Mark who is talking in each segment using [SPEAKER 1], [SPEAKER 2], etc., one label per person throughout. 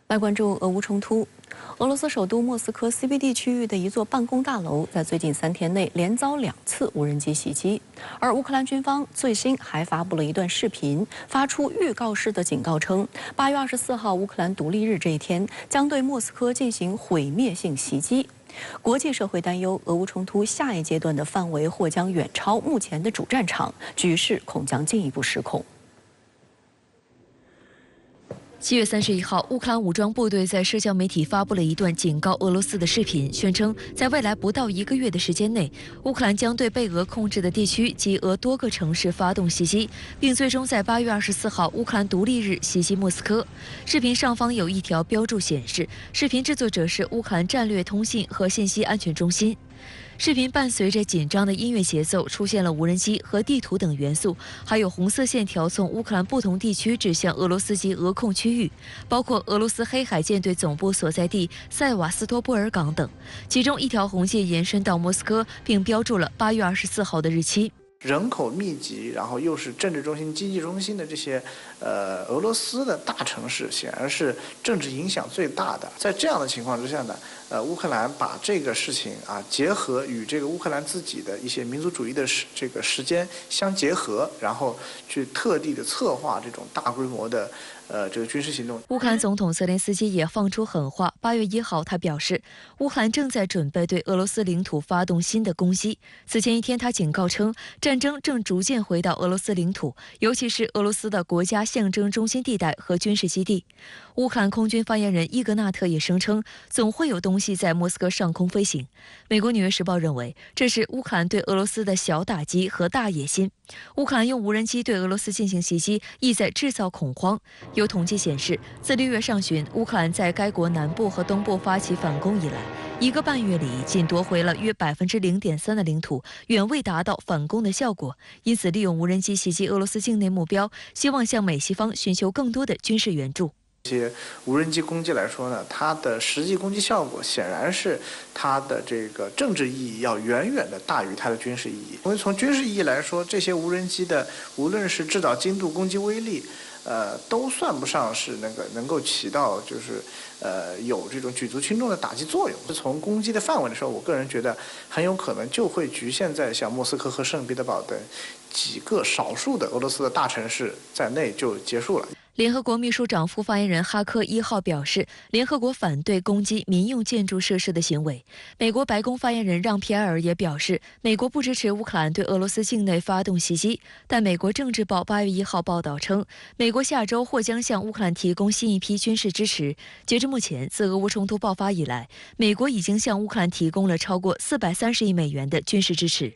[SPEAKER 1] 来关注俄乌冲突。俄罗斯首都莫斯科 CBD 区域的一座办公大楼，在最近3天内连遭2次无人机袭击。而乌克兰军方最新还发布了一段视频，发出预告式的警告称，8月24号乌克兰独立日这一天将对莫斯科进行毁灭性袭击。国际社会担忧，俄乌冲突下一阶段的范围或将远超目前的主战场，局势恐将进一步失控。
[SPEAKER 2] 7月31号，乌克兰武装部队在社交媒体发布了一段警告俄罗斯的视频，宣称在未来不到1个月的时间内，乌克兰将对被俄控制的地区及俄多个城市发动袭击，并最终在8月24号乌克兰独立日袭击莫斯科。视频上方有一条标注显示，视频制作者是乌克兰战略通信和信息安全中心。视频伴随着紧张的音乐节奏，出现了无人机和地图等元素，还有红色线条从乌克兰不同地区指向俄罗斯及俄控区域，包括俄罗斯黑海舰队总部所在地塞瓦斯托波尔港等。其中一条红线延伸到莫斯科，并标注了8月24号的日期。
[SPEAKER 3] 人口密集，然后又是政治中心、经济中心的这些俄罗斯的大城市，显然是政治影响最大的。在这样的情况之下呢，乌克兰把这个事情结合与这个乌克兰自己的一些民族主义的这个时间相结合，然后去特地的策划这种大规模的这个军事行动。
[SPEAKER 2] 乌克兰总统泽连斯基也放出狠话。8月1号，他表示，乌克兰正在准备对俄罗斯领土发动新的攻击。此前一天，他警告称，战争正逐渐回到俄罗斯领土，尤其是俄罗斯的国家象征中心地带和军事基地。乌克兰空军发言人伊格纳特也声称，总会有东西在莫斯科上空飞行。美国《纽约时报》认为，这是乌克兰对俄罗斯的小打击和大野心。乌克兰用无人机对俄罗斯进行袭击，意在制造恐慌。有统计显示，自6月上旬乌克兰在该国南部和东部发起反攻以来，1个半月里仅夺回了约0.3%的领土，远未达到反攻的效果。因此，利用无人机袭击俄罗斯境内目标，希望向美西方寻求更多的军事援助。
[SPEAKER 3] 这些无人机攻击来说呢，它的实际攻击效果显然是它的这个政治意义要远远的大于它的军事意义。因为从军事意义来说，这些无人机的无论是制导精度、攻击威力，都算不上是能够起到就是有这种举足轻重的打击作用。从攻击的范围来说，我个人觉得很有可能就会局限在像莫斯科和圣彼得堡等几个少数的俄罗斯的大城市在内就结束了。
[SPEAKER 2] 联合国秘书长副发言人哈克1号表示，联合国反对攻击民用建筑设施的行为。美国白宫发言人让·皮埃尔也表示，美国不支持乌克兰对俄罗斯境内发动袭击。但美国政治报8月1号报道称，美国下周或将向乌克兰提供新一批军事支持。截至目前，自俄乌冲突爆发以来，美国已经向乌克兰提供了超过430亿美元的军事支持。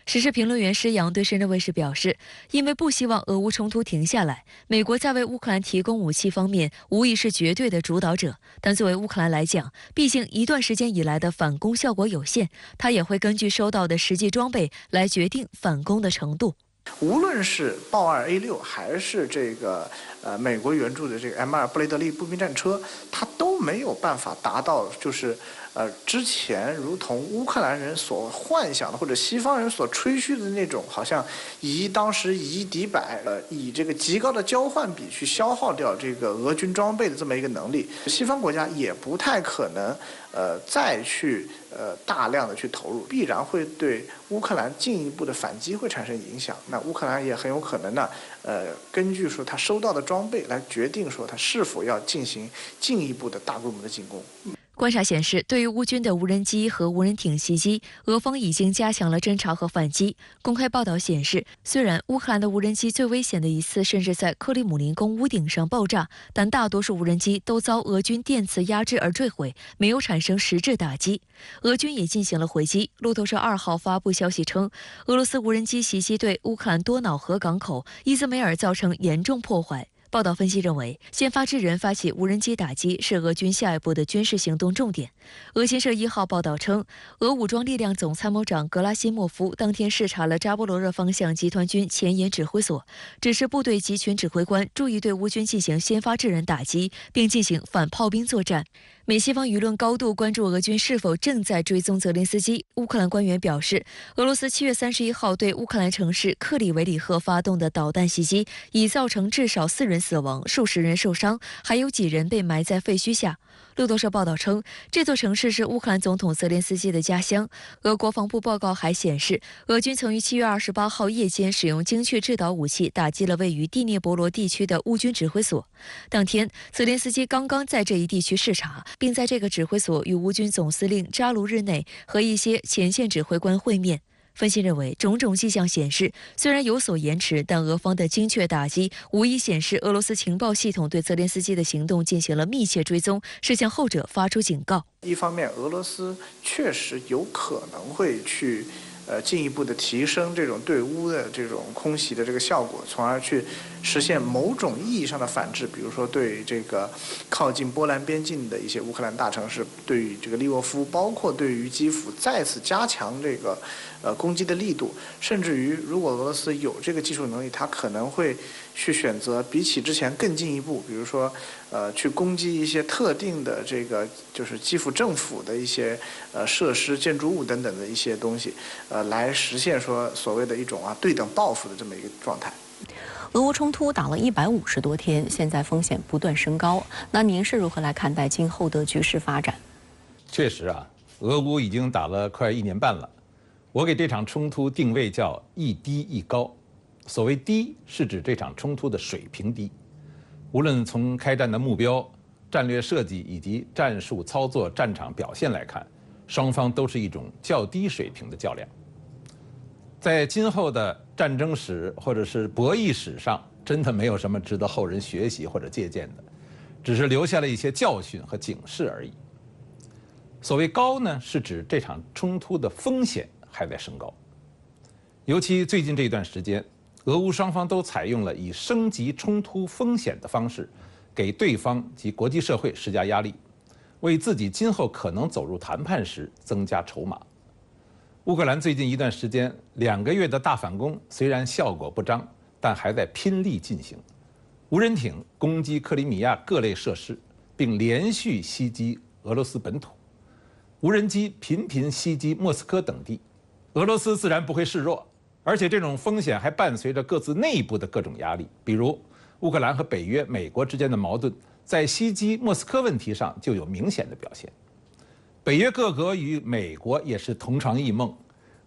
[SPEAKER 2] 时事评论员施洋对深圳卫视表示，因为不希望俄乌冲突停下来，美国在为乌克兰提供武器方面无疑是绝对的主导者。但作为乌克兰来讲，毕竟一段时间以来的反攻效果有限，他也会根据收到的实际装备来决定反攻的程度。
[SPEAKER 3] 无论是豹2A6还是这个美国援助的这个 M2布雷德利步兵战车，它都没有办法达到就是之前如同乌克兰人所幻想的或者西方人所吹嘘的那种好像当时以一敌百，以这个极高的交换比去消耗掉这个俄军装备的这么一个能力，西方国家也不太可能再去大量的去投入，必然会对乌克兰进一步的反击会产生影响。那乌克兰也很有可能呢，根据说他收到的装备来决定说他是否要进行进一步的大规模的进攻。
[SPEAKER 2] 观察显示，对于乌军的无人机和无人艇袭击，俄方已经加强了侦察和反击。公开报道显示，虽然乌克兰的无人机最危险的一次甚至在克里姆林宫屋顶上爆炸，但大多数无人机都遭俄军电磁压制而坠毁，没有产生实质打击。俄军也进行了回击。路透社2号发布消息称，俄罗斯无人机袭击对乌克兰多瑙河港口伊兹梅尔造成严重破坏。报道分析认为，先发制人发起无人机打击是俄军下一步的军事行动重点。俄新社1号报道称，俄武装力量总参谋长格拉西莫夫当天视察了扎波罗热方向集团军前沿指挥所，指示部队集群指挥官注意对乌军进行先发制人打击，并进行反炮兵作战。美西方舆论高度关注俄军是否正在追踪泽连斯基。乌克兰官员表示，俄罗斯7月31号对乌克兰城市克里维里赫发动的导弹袭击，已造成至少4人死亡，数十人受伤，还有几人被埋在废墟下。路透社报道称，这座城市是乌克兰总统泽连斯基的家乡。俄国防部报告还显示，俄军曾于7月28号夜间使用精确制导武器打击了位于第聂伯罗地区的乌军指挥所。当天，泽连斯基刚刚在这一地区视察，并在这个指挥所与乌军总司令扎卢日内和一些前线指挥官会面。分析认为，种种迹象显示，虽然有所延迟，但俄方的精确打击无疑显示俄罗斯情报系统对泽连斯基的行动进行了密切追踪，是向后者发出警告。
[SPEAKER 3] 一方面，俄罗斯确实有可能会去进一步的提升这种对乌的这种空袭的这个效果，从而去实现某种意义上的反制，比如说对这个靠近波兰边境的一些乌克兰大城市，对于这个利沃夫，包括对于基辅再次加强这个攻击的力度，甚至于如果俄罗斯有这个技术能力，它可能会去选择比起之前更进一步，比如说去攻击一些特定的这个就是基辅政府的一些设施、建筑物等等的一些东西，来实现说所谓的一种对等报复的这么一个状态。
[SPEAKER 1] 俄乌冲突打了150多天，现在风险不断升高。那您是如何来看待今后的局势发展？
[SPEAKER 4] 确实啊，俄乌已经打了快1年半了。我给这场冲突定位叫一低一高。所谓低，是指这场冲突的水平低。无论从开战的目标、战略设计以及战术操作、战场表现来看，双方都是一种较低水平的较量。在今后的战争史或者是博弈史上，真的没有什么值得后人学习或者借鉴的，只是留下了一些教训和警示而已。所谓高呢，是指这场冲突的风险还在升高。尤其最近这一段时间，俄乌双方都采用了以升级冲突风险的方式，给对方及国际社会施加压力，为自己今后可能走入谈判时增加筹码。乌克兰最近一段时间2个月的大反攻虽然效果不彰，但还在拼力进行。无人艇攻击克里米亚各类设施，并连续袭击俄罗斯本土；无人机频频袭击莫斯科等地。俄罗斯自然不会示弱，而且这种风险还伴随着各自内部的各种压力，比如乌克兰和北约、美国之间的矛盾，在袭击莫斯科问题上就有明显的表现。北约各国与美国也是同床异梦，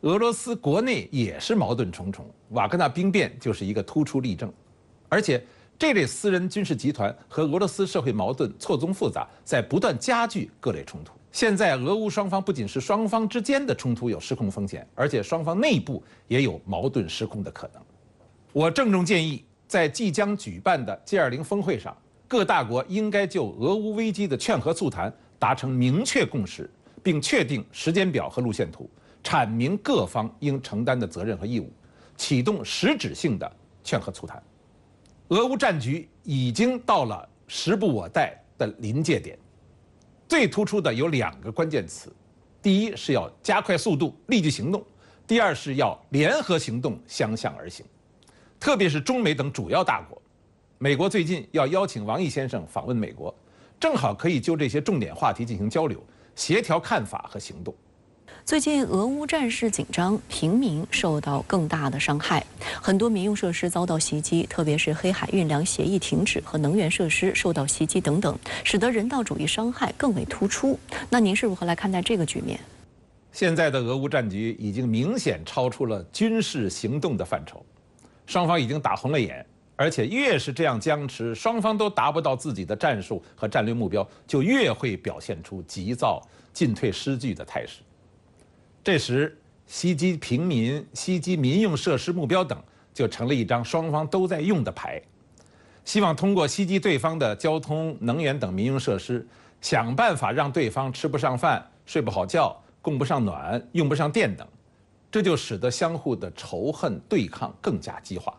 [SPEAKER 4] 俄罗斯国内也是矛盾重重，瓦格纳兵变就是一个突出例证。而且这类私人军事集团和俄罗斯社会矛盾错综复杂，在不断加剧各类冲突。现在俄乌双方不仅是双方之间的冲突有失控风险，而且双方内部也有矛盾失控的可能。我郑重建议，在即将举办的 G20 峰会上，各大国应该就俄乌危机的劝和促谈达成明确共识，并确定时间表和路线图，阐明各方应承担的责任和义务，启动实质性的劝和促谈。俄乌战局已经到了时不我待的临界点，最突出的有2个关键词：第一是要加快速度，立即行动；第二是要联合行动，相向而行。特别是中美等主要大国，美国最近要邀请王毅先生访问美国，正好可以就这些重点话题进行交流，协调看法和行动。
[SPEAKER 1] 最近俄乌战事紧张，平民受到更大的伤害，很多民用设施遭到袭击，特别是黑海运粮协议停止和能源设施受到袭击等等，使得人道主义伤害更为突出。那您是如何来看待这个局面？
[SPEAKER 4] 现在的俄乌战局已经明显超出了军事行动的范畴，双方已经打红了眼，而且越是这样僵持，双方都达不到自己的战术和战略目标，就越会表现出急躁、进退失据的态势。这时，袭击平民、袭击民用设施目标等，就成了一张双方都在用的牌。希望通过袭击对方的交通、能源等民用设施，想办法让对方吃不上饭、睡不好觉、供不上暖、用不上电等，这就使得相互的仇恨对抗更加激化，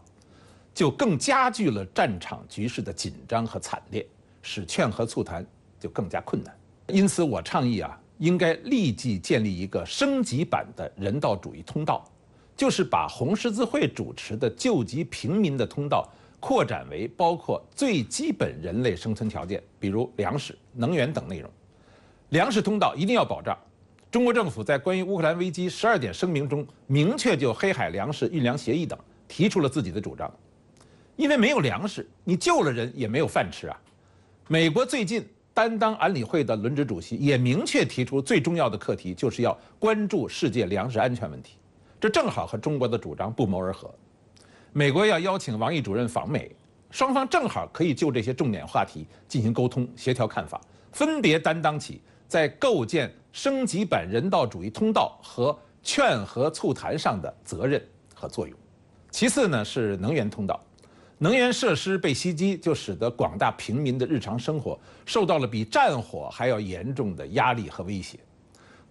[SPEAKER 4] 就更加剧了战场局势的紧张和惨烈，使劝和促谈就更加困难。因此，我倡议应该立即建立一个升级版的人道主义通道，就是把红十字会主持的救济平民的通道扩展为包括最基本人类生存条件，比如粮食、能源等内容，粮食通道一定要保障。中国政府在关于乌克兰危机12点声明中，明确就黑海粮食运粮协议等提出了自己的主张。因为没有粮食，你救了人也没有饭吃啊。美国最近担当安理会的轮值主席也明确提出，最重要的课题就是要关注世界粮食安全问题，这正好和中国的主张不谋而合。美国要邀请王毅主任访美，双方正好可以就这些重点话题进行沟通、协调看法，分别担当起在构建升级版人道主义通道和劝和促谈上的责任和作用。其次呢是能源通道，能源设施被袭击，就使得广大平民的日常生活受到了比战火还要严重的压力和威胁。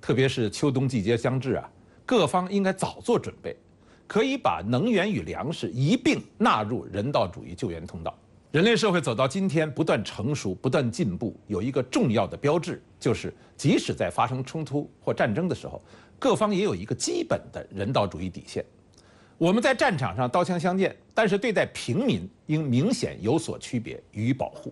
[SPEAKER 4] 特别是秋冬季节将至啊，各方应该早做准备，可以把能源与粮食一并纳入人道主义救援通道。人类社会走到今天，不断成熟、不断进步，有一个重要的标志，就是即使在发生冲突或战争的时候，各方也有一个基本的人道主义底线。我们在战场上刀枪相见，但是对待平民应明显有所区别，予以保护。